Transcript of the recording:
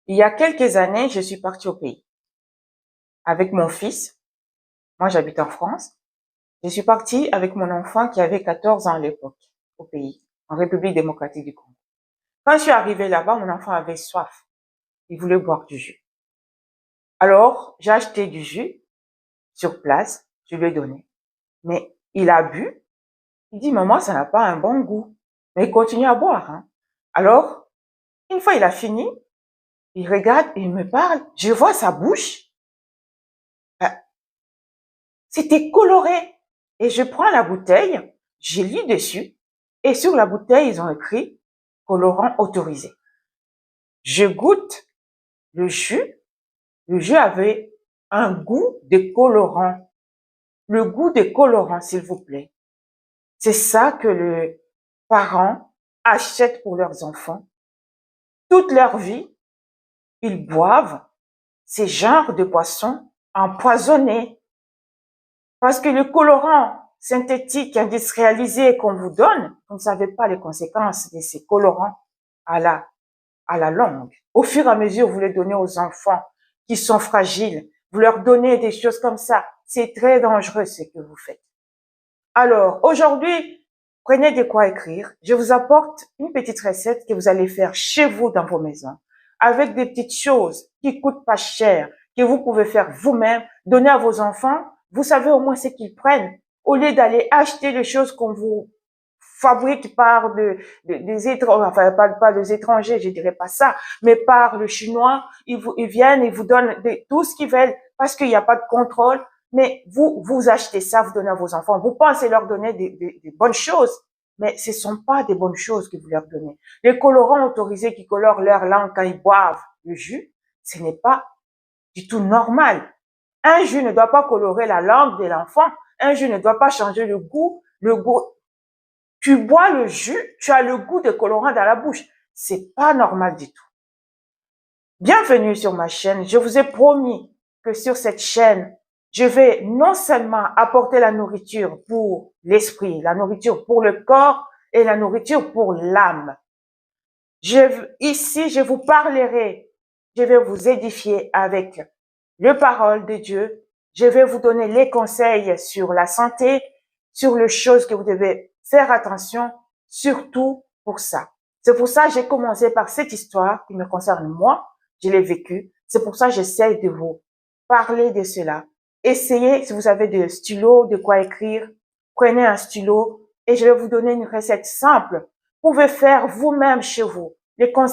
Il y a quelques années, je suis partie au pays avec mon fils. Moi, j'habite en France. Je suis partie avec mon enfant qui avait 14 ans à l'époque au pays, en République démocratique du Congo. Quand je suis arrivée là-bas, mon enfant avait soif. Il voulait boire du jus. Alors, j'ai acheté du jus sur place. Je lui ai donné. Mais il a bu. Il dit, maman, ça n'a pas un bon goût. Mais il continue à boire, hein. Alors, une fois il a fini, il regarde et il me parle. Je vois sa bouche. C'était coloré. Et je prends la bouteille, je lis dessus, et sur la bouteille, ils ont écrit colorant autorisé. Je goûte le jus avait un goût de colorant. Le goût de colorant, s'il vous plaît. C'est ça que les parents achètent pour leurs enfants. Toute leur vie, ils boivent ces genres de boissons empoisonnées. Parce que le colorant synthétique industrialisé qu'on vous donne, vous ne savez pas les conséquences de ces colorants à la longue. Au fur et à mesure, vous les donnez aux enfants qui sont fragiles. Vous leur donnez des choses comme ça. C'est très dangereux ce que vous faites. Alors, aujourd'hui, prenez de quoi écrire. Je vous apporte une petite recette que vous allez faire chez vous dans vos maisons, avec des petites choses qui coûtent pas cher, que vous pouvez faire vous-même, donner à vos enfants. Vous savez au moins ce qu'ils prennent, au lieu d'aller acheter des choses qu'on vous fabrique par des étrangers, enfin pas des étrangers, je dirais pas ça, mais par le chinois. Ils viennent, ils vous donnent tout ce qu'ils veulent parce qu'il n'y a pas de contrôle. Mais vous achetez ça, vous donnez à vos enfants. Vous pensez leur donner des bonnes choses, mais ce ne sont pas des bonnes choses que vous leur donnez. Les colorants autorisés qui colorent leur langue quand ils boivent le jus, ce n'est pas du tout normal. Un jus ne doit pas colorer la langue de l'enfant. Un jus ne doit pas changer le goût. Tu bois le jus, tu as le goût de colorant dans la bouche. C'est pas normal du tout. Bienvenue sur ma chaîne. Je vous ai promis que sur cette chaîne, je vais non seulement apporter la nourriture pour l'esprit, la nourriture pour le corps et la nourriture pour l'âme. Ici, je vous parlerai, je vais vous édifier avec les paroles de Dieu. Je vais vous donner les conseils sur la santé, sur les choses que vous devez faire attention, surtout pour ça. C'est pour ça que j'ai commencé par cette histoire qui me concerne moi. Je l'ai vécue. C'est pour ça que j'essaie de vous parler de cela. Essayez, si vous avez des stylos, de quoi écrire, prenez un stylo et je vais vous donner une recette simple. Vous pouvez faire vous-même chez vous. Les conseils